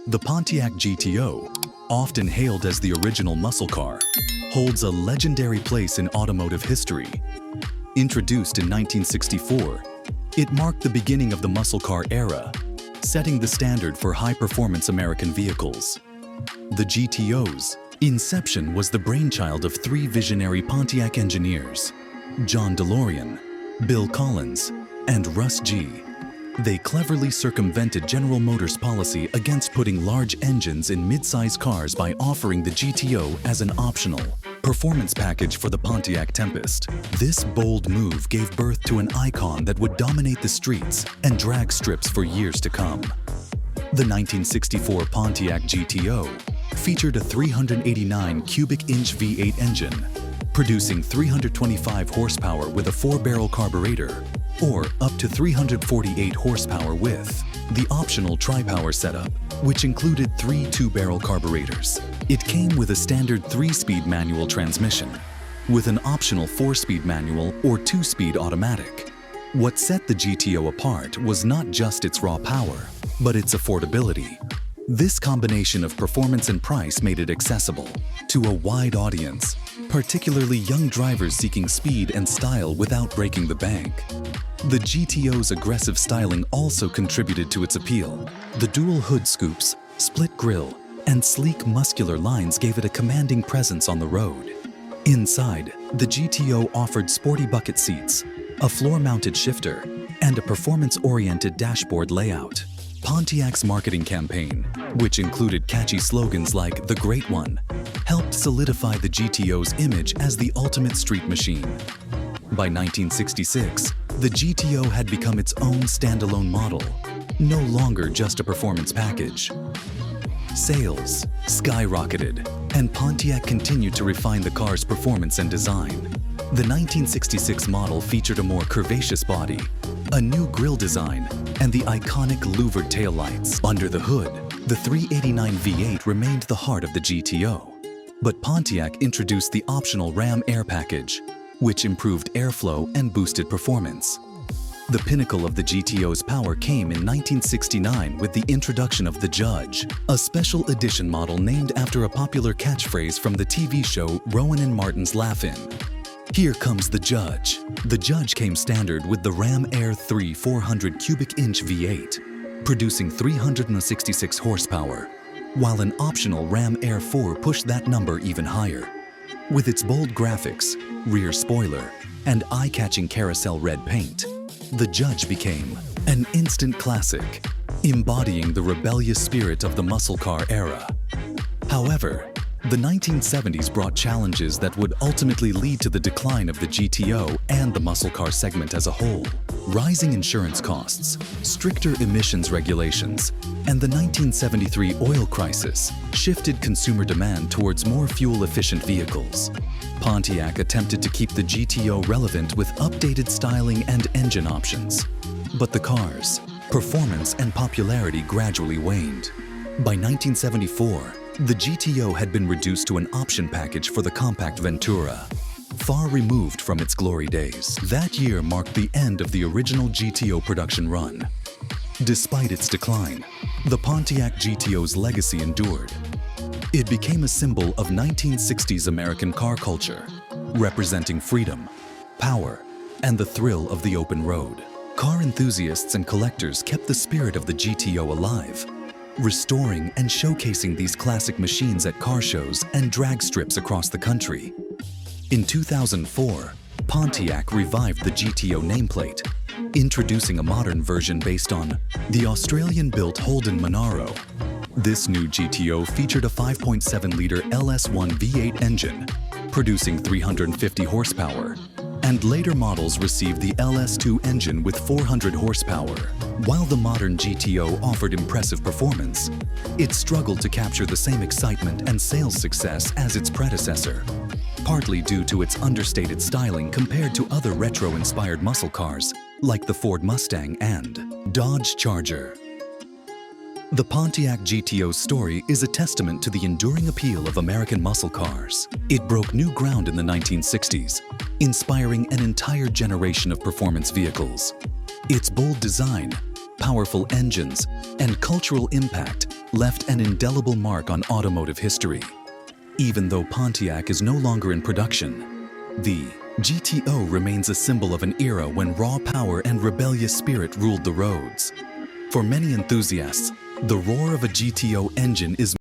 The Pontiac GTO, often hailed as the original muscle car, holds a legendary place in automotive history. Introduced in 1964, it marked the beginning of the muscle car era, setting the standard for high-performance American vehicles. The GTO's inception was the brainchild of three visionary Pontiac engineers, John DeLorean, Bill Collins, and Russ G. They cleverly circumvented General Motors' policy against putting large engines in mid-size cars by offering the GTO as an optional performance package for the Pontiac Tempest. This bold move gave birth to an icon that would dominate the streets and drag strips for years to come. The 1964 Pontiac GTO featured a 389 cubic inch V8 engine, producing 325 horsepower with a 4-barrel carburetor, or up to 348 horsepower with the optional tri-power setup, which included 3 2-barrel carburetors. It came with a standard 3-speed manual transmission, with an optional 4-speed manual or 2-speed automatic. What set the GTO apart was not just its raw power, but its affordability. This combination of performance and price made it accessible to a wide audience, particularly young drivers seeking speed and style without breaking the bank. The GTO's aggressive styling also contributed to its appeal. The dual hood scoops, split grille, and sleek muscular lines gave it a commanding presence on the road. Inside, the GTO offered sporty bucket seats, a floor-mounted shifter, and a performance-oriented dashboard layout. Pontiac's marketing campaign, which included catchy slogans like "The Great One," helped solidify the GTO's image as the ultimate street machine. By 1966, the GTO had become its own standalone model, no longer just a performance package. Sales skyrocketed, and Pontiac continued to refine the car's performance and design. The 1966 model featured a more curvaceous body, a new grille design, and the iconic louvered taillights. Under the hood, the 389 V8 remained the heart of the GTO. But Pontiac introduced the optional Ram Air package, which improved airflow and boosted performance. The pinnacle of the GTO's power came in 1969 with the introduction of the Judge, a special edition model named after a popular catchphrase from the TV show Rowan and Martin's Laugh-In. Here comes the Judge. The Judge came standard with the Ram Air 3 400 cubic inch V8, producing 366 horsepower, while an optional Ram Air 4 pushed that number even higher. With its bold graphics, rear spoiler, and eye-catching carousel red paint, the Judge became an instant classic, embodying the rebellious spirit of the muscle car era. However, the 1970s brought challenges that would ultimately lead to the decline of the GTO and the muscle car segment as a whole. Rising insurance costs, stricter emissions regulations, and the 1973 oil crisis shifted consumer demand towards more fuel-efficient vehicles. Pontiac attempted to keep the GTO relevant with updated styling and engine options. But the car's performance and popularity gradually waned. By 1974, the GTO had been reduced to an option package for the compact Ventura, far removed from its glory days. That year marked the end of the original GTO production run. Despite its decline, the Pontiac GTO's legacy endured. It became a symbol of 1960s American car culture, representing freedom, power, and the thrill of the open road. Car enthusiasts and collectors kept the spirit of the GTO alive, restoring and showcasing these classic machines at car shows and drag strips across the country. In 2004, Pontiac revived the GTO nameplate, introducing a modern version based on the Australian-built Holden Monaro. This new GTO featured a 5.7-liter LS1 V8 engine, producing 350 horsepower, and later models received the LS2 engine with 400 horsepower. While the modern GTO offered impressive performance, it struggled to capture the same excitement and sales success as its predecessor, partly due to its understated styling compared to other retro-inspired muscle cars like the Ford Mustang and Dodge Charger. The Pontiac GTO's story is a testament to the enduring appeal of American muscle cars. It broke new ground in the 1960s, inspiring an entire generation of performance vehicles. Its bold design, powerful engines, and cultural impact left an indelible mark on automotive history. Even though Pontiac is no longer in production, the GTO remains a symbol of an era when raw power and rebellious spirit ruled the roads. For many enthusiasts, the roar of a GTO engine is